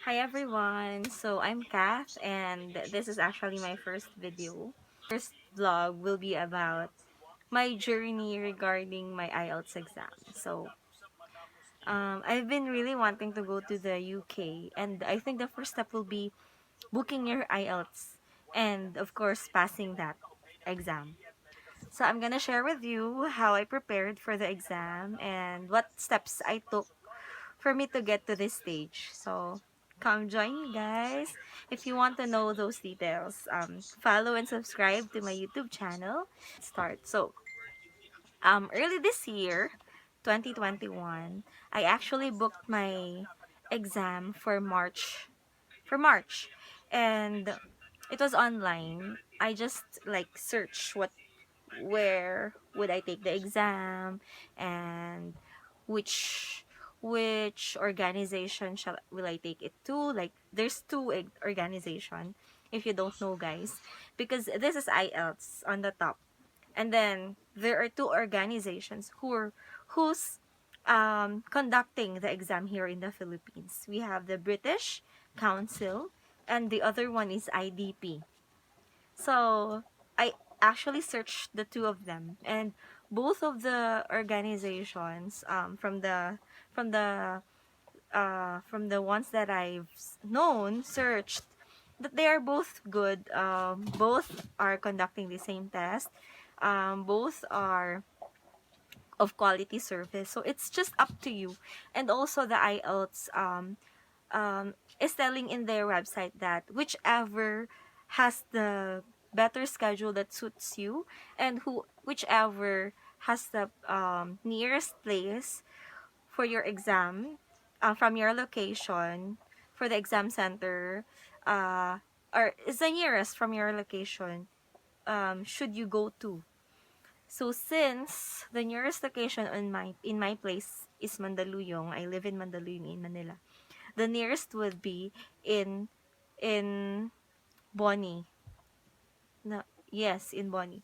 Hi everyone, so I'm Kath and this is actually my first video. First vlog will be about my journey regarding my IELTS exam. I've been really wanting to go to the UK, and I think the first step will be booking your IELTS and of course passing that exam. So I'm gonna share with you how I prepared for the exam and what steps I took for me to get to this stage. So come join me, guys. If you want to know those details, follow and subscribe to my YouTube channel. Start. So early this year, 2021, I actually booked my exam for March. And it was online. I just like search where would I take the exam and which organization will I take it to. Like there's two organization, if you don't know, guys, because this is IELTS on the top, and then there are two organizations who's conducting the exam here in the Philippines. We have the British Council and the other one is IDP. So I actually searched the two of them, and both of the organizations, from the ones that I've known, searched that they are both good. Both are conducting the same test. Both are of quality service. So it's just up to you. And also the IELTS is telling in their website that whichever has the better schedule that suits you, and whichever has the nearest place for your exam, from your location, for the exam center, uh, or is the nearest from your location, should you go to. So since the nearest location in my place is Mandaluyong, I live in Mandaluyong in Manila. The nearest would be in in Boni. No, yes, in Boni.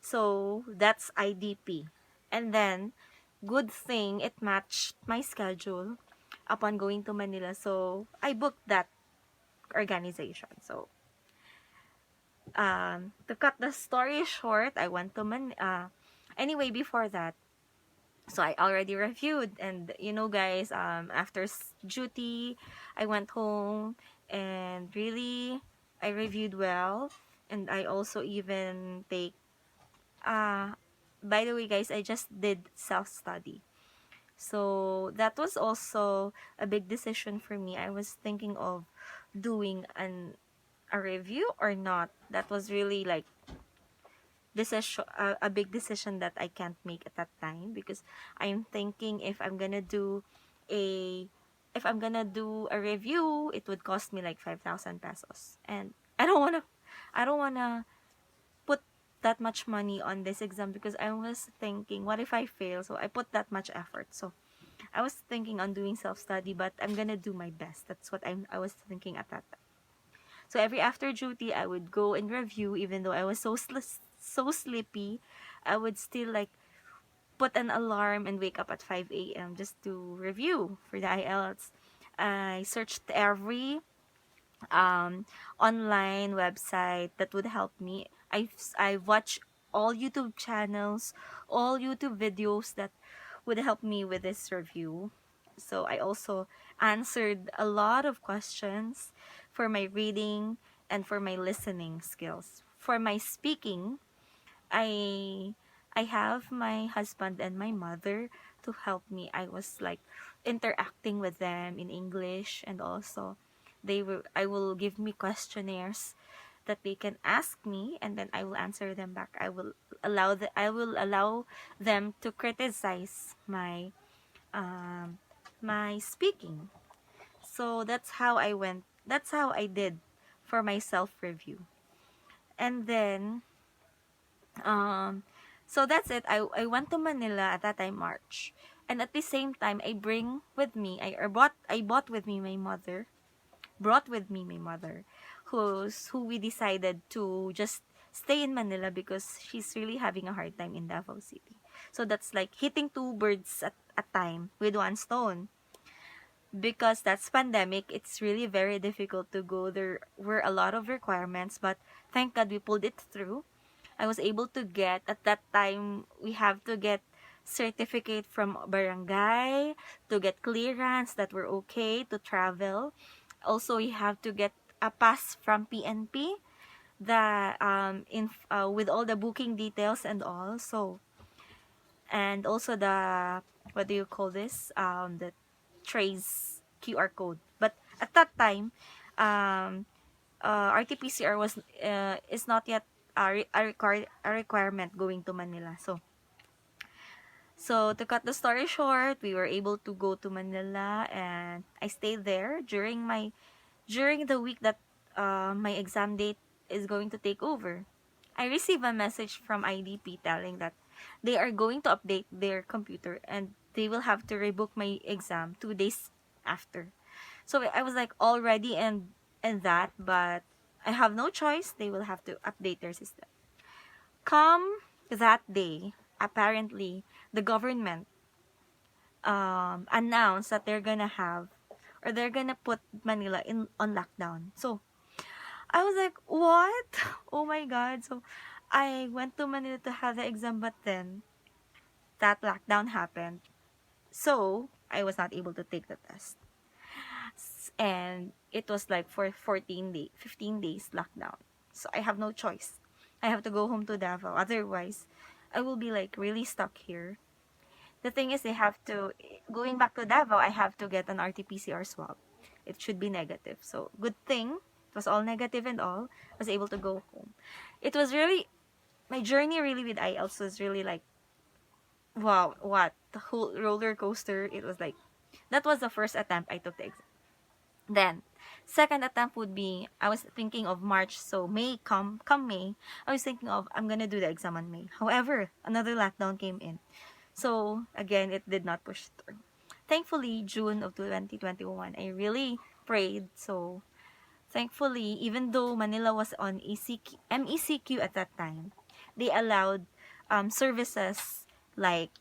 So that's IDP. And then good thing it matched my schedule upon going to Manila. So I booked that organization. So to cut the story short, I went to anyway, before that, so I already reviewed, and you know, guys, after duty I went home and really I reviewed well, and I also even take uh by the way, guys, I just did self study. So that was also a big decision for me. I was thinking of doing a review or not. That was really like decision, a big decision that I can't make at that time, because I'm thinking a if I'm gonna do a review, it would cost me like 5,000 pesos, and I don't wanna put that much money on this exam, because I was thinking, what if I fail? So I put that much effort. So I was thinking on doing self study, but I'm gonna do my best. That's what I was thinking at that time. So every after duty, I would go and review, even though I was so sleepy. I would still like put an alarm and wake up at 5 a.m. just to review for the IELTS. I searched every online website that would help me. I watched all YouTube channels, all YouTube videos that would help me with this review. So I also answered a lot of questions for my reading and for my listening skills. For my speaking, I I have my husband and my mother to help me. I was like interacting with them in English, and also I will give me questionnaires that they can ask me, and then I will answer them back. I will allow them to criticize my speaking. So that's how I did for my self review. And then so that's it. I went to Manila at that time, March. And at the same time, I bought with me my mother, brought with me my mother, who we decided to just stay in Manila because she's really having a hard time in Davao City. So that's like hitting two birds at a time with one stone. because that's pandemic, it's really very difficult to go. There were a lot of requirements, but thank God we pulled it through. I was able to get, at that time, we have to get certificate from barangay to get clearance that we're okay to travel. Also, you have to get a pass from PNP, the in with all the booking details and all. So, and also the, what do you call this, the trace QR code. But at that time, um RT-PCR was is not yet a requirement going to Manila. So to cut the story short, we were able to go to Manila, and I stayed there during the week that my exam date is going to take over. I received a message from IDP telling that they are going to update their computer and they will have to rebook my exam 2 days after. So I was like all ready and that, but I have no choice. They will have to update their system. Come that day, apparently the government announced that they're gonna have, or they're gonna put Manila in on lockdown. So I was like, what? Oh my god. So I went to Manila to have the exam, but then that lockdown happened. So I was not able to take the test. And it was like for 15 days lockdown. So I have no choice. I have to go home to Davao. Otherwise, I will be like really stuck here. The thing is, they have to, going back to Davao, I have to get an RT-PCR swab. It should be negative. So, good thing, it was all negative and all. I was able to go home. It was really, my journey really with IELTS was really like, wow, what? The whole roller coaster. It was like, that was the first attempt I took the exam. Then, second attempt would be, I was thinking of March, so May, come May, I was thinking of, I'm gonna do the exam on May. However, another lockdown came in. So, again, it did not push through. Thankfully, June of 2021, I really prayed. So, thankfully, even though Manila was on MECQ at that time, they allowed services like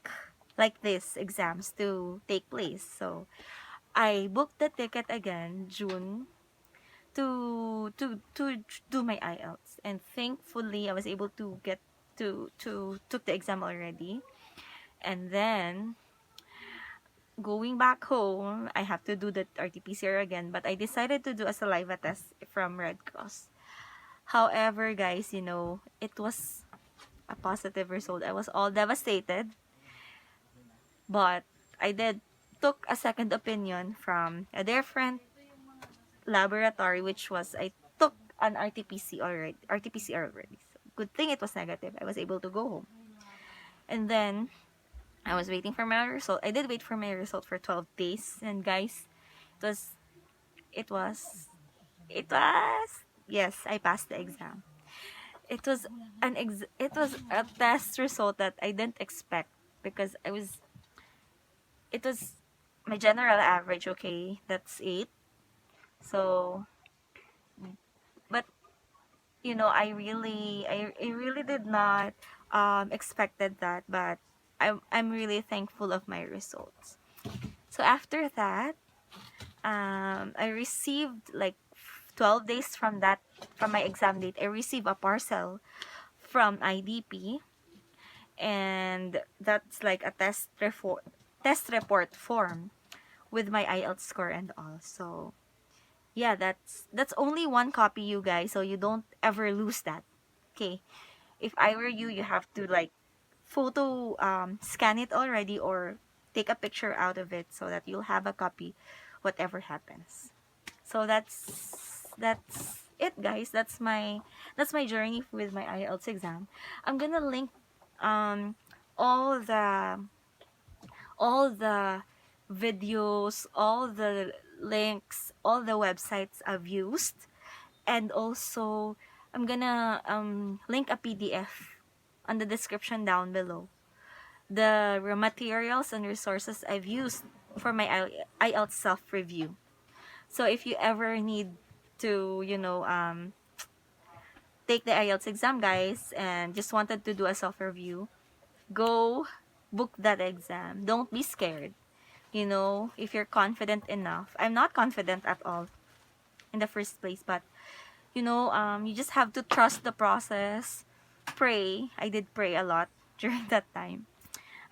this exams to take place. So, I booked the ticket again, June, to do my IELTS, and thankfully I was able to get to took the exam already. And then going back home, I have to do the RT-PCR again, but I decided to do a saliva test from Red Cross. However, guys, it was a positive result. I was all devastated, but I did took a second opinion from a different laboratory, which was, I took an RT-PCR already. So good thing it was negative. I was able to go home. And then I was waiting for my result. I did wait for my result for 12 days. And guys, it was, yes, I passed the exam. It was it was a test result that I didn't expect, because it was my general average, okay, that's 8. So, but I really did not expected that, but I'm really thankful of my results. So after that, I received like 12 days from my exam date. I received a parcel from IDP, and that's like a test report form with my IELTS score and all. So yeah, that's only one copy, you guys, so you don't ever lose that. Okay, if I were you, you have to like photo scan it already, or take a picture out of it, so that you'll have a copy whatever happens. So that's it, guys. That's my journey with my IELTS exam. I'm gonna link um all the videos, all the links, all the websites I've used, and also I'm gonna link a PDF on the description down below. The materials and resources I've used for my IELTS self-review. So if you ever need to, take the IELTS exam, guys, and just wanted to do a self-review, go book that exam. Don't be scared. you know, if you're confident enough. I'm not confident at all in the first place, but you know, you just have to trust the process. Pray. I did pray a lot during that time.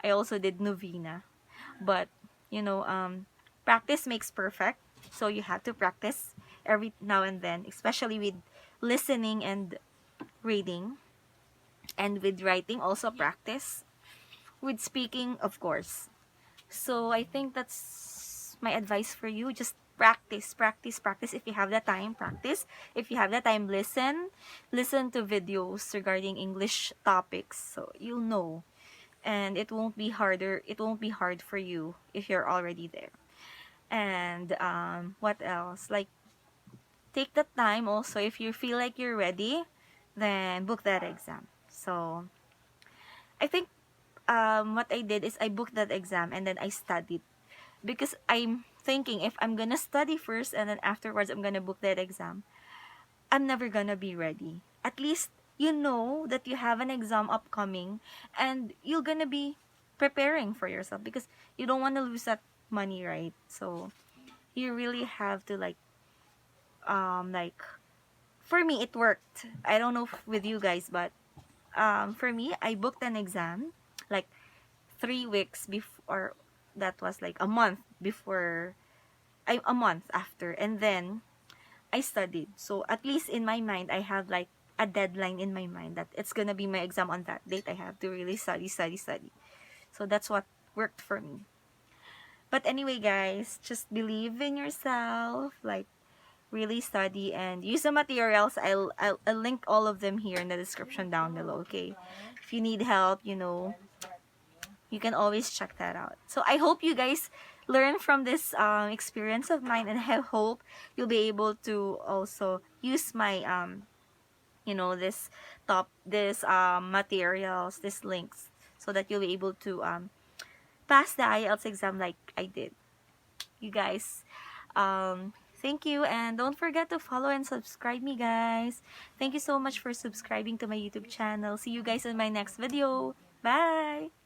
I also did novena. But, you know, practice makes perfect. So you have to practice every now and then, especially with listening and reading. And with writing, also practice. With speaking, of course. So I think that's my advice for you. Just practice, practice, practice. If you have the time, practice. If you have the time, listen. Listen to videos regarding English topics. So you'll know. And it won't be harder. It won't be hard for you if you're already there. And what else? Like, take the time also. If you feel like you're ready, then book that exam. So I think what I did is I booked that exam and then I studied, because I'm thinking if I'm gonna study first and then afterwards I'm gonna book that exam, I'm never gonna be ready. At least you know that you have an exam upcoming and you're gonna be preparing for yourself, because you don't want to lose that money, right? So you really have to like for me it worked. I don't know with you guys, but for me I booked an exam like 3 weeks before. That was like a month before, a month after, and then I studied. So at least in my mind I have like a deadline in my mind that it's gonna be my exam on that date. I have to really study, study, study. So that's what worked for me. But anyway, guys, just believe in yourself, like really study and use the materials. I'll link all of them here in the description down below, okay? If you need help, you know, you can always check that out. So I hope you guys learn from this experience of mine, and I hope you'll be able to also use my you know, this materials, these links, so that you'll be able to pass the IELTS exam like I did. You guys, thank you, and don't forget to follow and subscribe me, guys. Thank you so much for subscribing to my YouTube channel. See you guys in my next video. Bye.